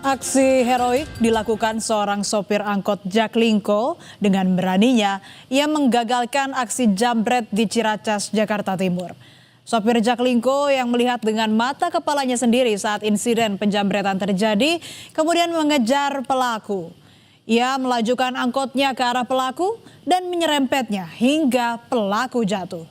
Aksi heroik dilakukan seorang sopir angkot Jaklingko. Dengan beraninya, ia menggagalkan aksi jambret di Ciracas, Jakarta Timur. Sopir Jaklingko yang melihat dengan mata kepalanya sendiri saat insiden penjambretan terjadi, kemudian mengejar pelaku. Ia melajukan angkotnya ke arah pelaku dan menyerempetnya hingga pelaku jatuh.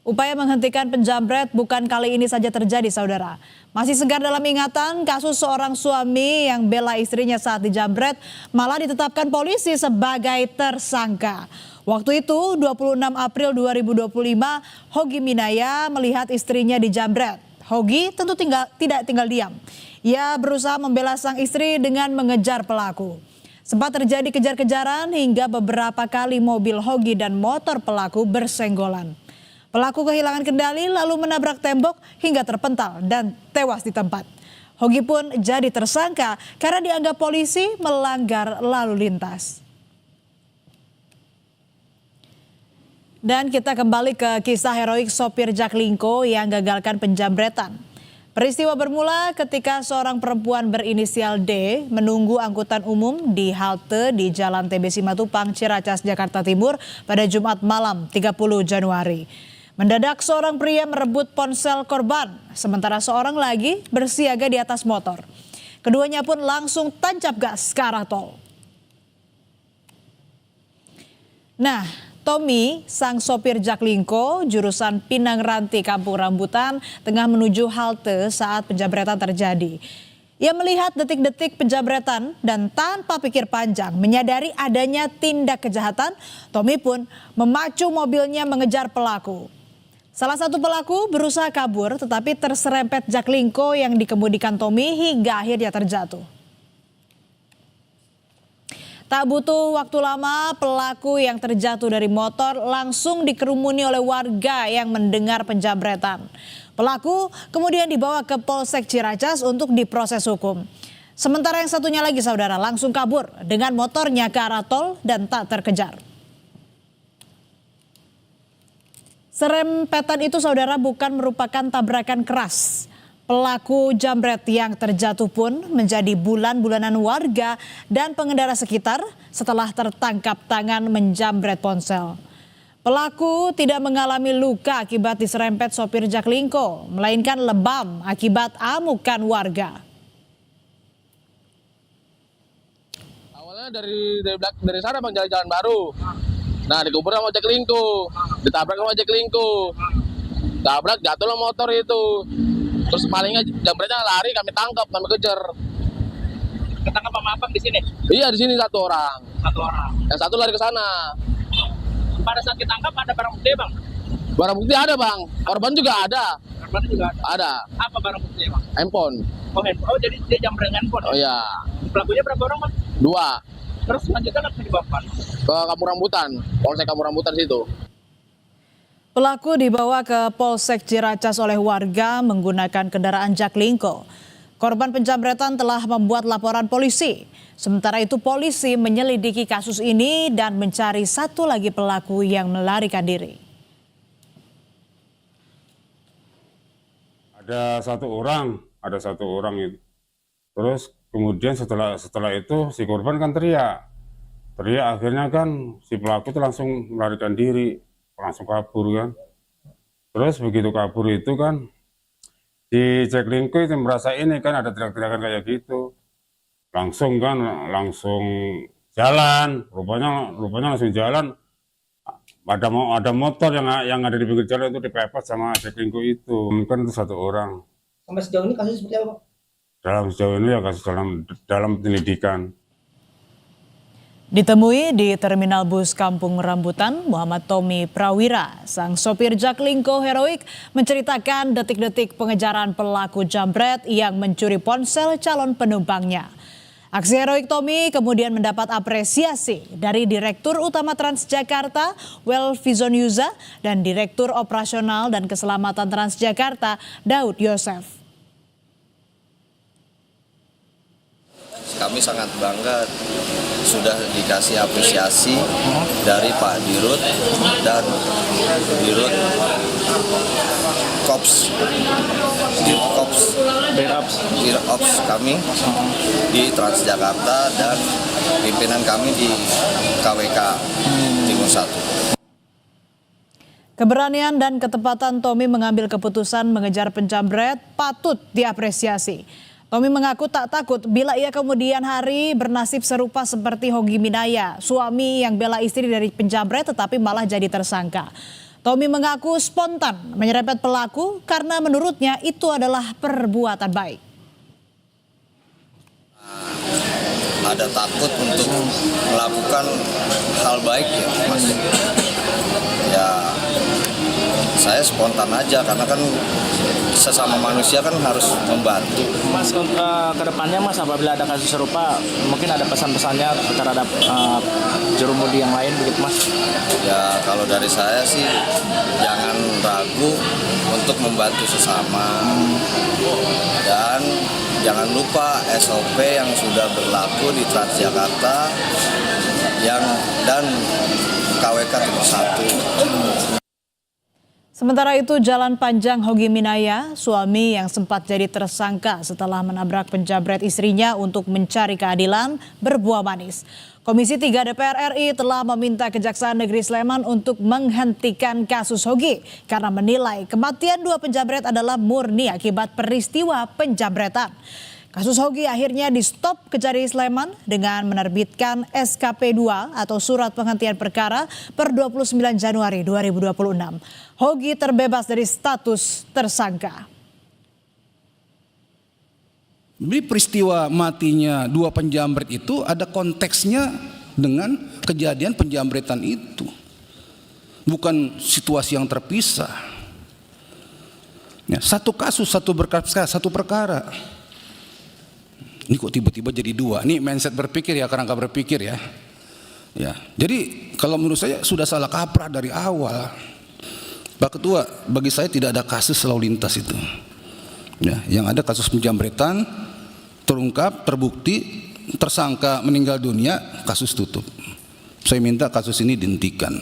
Upaya menghentikan penjambret bukan kali ini saja terjadi, saudara. Masih segar dalam ingatan kasus seorang suami yang bela istrinya saat dijambret malah ditetapkan polisi sebagai tersangka. Waktu itu 26 April 2025, Hogi Minaya melihat istrinya dijambret. Hogi tentu tidak tinggal diam. Ia berusaha membela sang istri dengan mengejar pelaku. Sempat terjadi kejar-kejaran hingga beberapa kali mobil Hogi dan motor pelaku bersenggolan. Pelaku kehilangan kendali lalu menabrak tembok hingga terpental dan tewas di tempat. Hogi pun jadi tersangka karena dianggap polisi melanggar lalu lintas. Dan kita kembali ke kisah heroik sopir Jaklingko yang gagalkan penjambretan. Peristiwa bermula ketika seorang perempuan berinisial D menunggu angkutan umum di halte di Jalan TB Simatupang, Ciracas, Jakarta Timur pada Jumat malam 30 Januari. Mendadak seorang pria merebut ponsel korban, sementara seorang lagi bersiaga di atas motor. Keduanya pun langsung tancap gas ke arah tol. Nah, Tommy, sang sopir Jaklingko jurusan Pinang Ranti, Kampung Rambutan, tengah menuju halte saat penjambretan terjadi. Ia melihat detik-detik penjambretan dan tanpa pikir panjang menyadari adanya tindak kejahatan, Tommy pun memacu mobilnya mengejar pelaku. Salah satu pelaku berusaha kabur tetapi terserempet Jaklingko yang dikemudikan Tommy hingga akhirnya terjatuh. Tak butuh waktu lama, pelaku yang terjatuh dari motor langsung dikerumuni oleh warga yang mendengar penjambretan. Pelaku kemudian dibawa ke Polsek Ciracas untuk diproses hukum. Sementara yang satunya lagi, saudara, langsung kabur dengan motornya ke arah tol dan tak terkejar. Serempetan itu, saudara, bukan merupakan tabrakan keras. Pelaku jambret yang terjatuh pun menjadi bulan-bulanan warga dan pengendara sekitar setelah tertangkap tangan menjambret ponsel. Pelaku tidak mengalami luka akibat diserempet sopir Jaklingko, melainkan lebam akibat amukan warga. Awalnya dari sana bang, jalan baru. Nah, dikubur sama Jaklingko, ditabrak sama Jaklingko, tabrak jatuhlah motor itu. Terus palingnya jambretnya lari, kami tangkap, kami kejar. Ketangkap sama abang di sini? Iya, di sini satu orang. Satu orang. Yang satu lari ke sana. Pada saat ditangkap ada barang bukti, bang? Barang bukti ada, bang. Korban juga ada. Korban juga ada? Ada. Apa barang bukti, bang? Handphone. Oh, handphone. Oh, jadi dia jambret handphone? Oh iya. Pelakunya berapa orang, bang? 2. Terus lanjutkan apa dibawa ke Kampung Rambutan, Polsek Kampung Rambutan situ. Pelaku dibawa ke Polsek Ciracas oleh warga menggunakan kendaraan Jaklingko. Korban penjambretan telah membuat laporan polisi. Sementara itu polisi menyelidiki kasus ini dan mencari satu lagi pelaku yang melarikan diri. Ada satu orang itu. Terus kemudian setelah itu si korban kan teriak akhirnya kan si pelaku itu langsung melarikan diri, langsung kabur kan. Terus begitu kabur itu kan si Jaklingko itu merasa ini kan ada teriak-teriakan kayak gitu, langsung jalan, rupanya langsung jalan. Ada motor yang ada di pinggir jalan itu dipepet sama Jaklingko itu, kan itu satu orang. Sampai sejauh ini kasus seperti apa, Pak? Sejauh ini ya kasus dalam penyelidikan. Ditemui di Terminal Bus Kampung Rambutan, Muhammad Tommy Prawira, sang sopir Jaklingko heroik, menceritakan detik-detik pengejaran pelaku jambret yang mencuri ponsel calon penumpangnya. Aksi heroik Tommy kemudian mendapat apresiasi dari Direktur Utama Transjakarta, Welfizon Yuza, dan Direktur Operasional dan Keselamatan Transjakarta, Daud Yosef. Kami sangat bangga sudah dikasih apresiasi dari Pak Dirut dan Dirut Kops Irops kami di Transjakarta dan pimpinan kami di KWK Timur 1. Keberanian dan ketepatan Tommy mengambil keputusan mengejar penjamret patut diapresiasi. Tommy mengaku tak takut bila ia kemudian hari bernasib serupa seperti Hogi Minaya, suami yang bela istri dari penjamret tetapi malah jadi tersangka. Tommy mengaku spontan menyerempet pelaku karena menurutnya itu adalah perbuatan baik. Ada takut untuk melakukan hal baik ya, Mas. Ya, saya spontan aja karena kan sesama manusia kan harus membantu. Mas, ke depannya Mas, apabila ada kasus serupa, mungkin ada pesan-pesannya terhadap jurumudi yang lain begitu Mas? Ya, kalau dari saya sih jangan ragu untuk membantu sesama. Dan jangan lupa SOP yang sudah berlaku di Transjakarta dan KWK Timur 1. Sementara itu Jalan Panjang Hogi Minaya, suami yang sempat jadi tersangka setelah menabrak penjamret istrinya untuk mencari keadilan, berbuah manis. Komisi 3 DPR RI telah meminta Kejaksaan Negeri Sleman untuk menghentikan kasus Hogi karena menilai kematian dua penjamret adalah murni akibat peristiwa penjamretan. Kasus Hogi akhirnya di-stop Kejari Sleman dengan menerbitkan SKP 2 atau Surat Penghentian Perkara per 29 Januari 2026. Hogi terbebas dari status tersangka. Jadi peristiwa matinya dua penjamret itu ada konteksnya dengan kejadian penjamretan itu. Bukan situasi yang terpisah. Ya, satu kasus, satu perkara. Ini kok tiba-tiba jadi dua? Ini mindset berpikir ya, kerangka berpikir ya. Ya, jadi kalau menurut saya sudah salah kaprah dari awal. Pak Ketua, bagi saya tidak ada kasus lalu lintas itu. Ya, yang ada kasus penjamretan terungkap, terbukti, tersangka meninggal dunia, kasus tutup. Saya minta kasus ini dihentikan.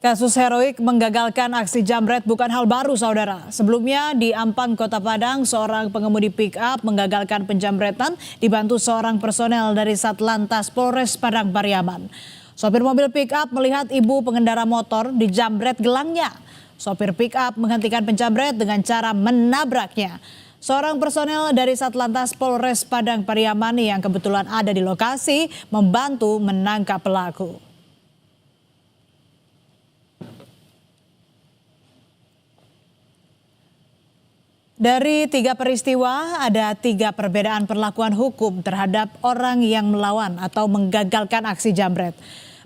Kasus heroik menggagalkan aksi jamret bukan hal baru, saudara. Sebelumnya di Ampang, Kota Padang, seorang pengemudi pick-up menggagalkan penjamretan dibantu seorang personel dari Satlantas Polres Padang Pariaman. Sopir mobil pick-up melihat ibu pengendara motor dijamret gelangnya. Sopir pick-up menghentikan penjamret dengan cara menabraknya. Seorang personel dari Satlantas Polres Padang Pariaman yang kebetulan ada di lokasi membantu menangkap pelaku. Dari 3 peristiwa, ada 3 perbedaan perlakuan hukum terhadap orang yang melawan atau menggagalkan aksi jamret.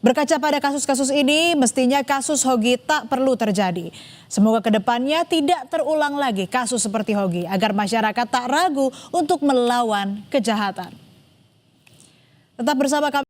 Berkaca pada kasus-kasus ini, mestinya kasus Hogi tak perlu terjadi. Semoga kedepannya tidak terulang lagi kasus seperti Hogi, agar masyarakat tak ragu untuk melawan kejahatan. Tetap bersama kami.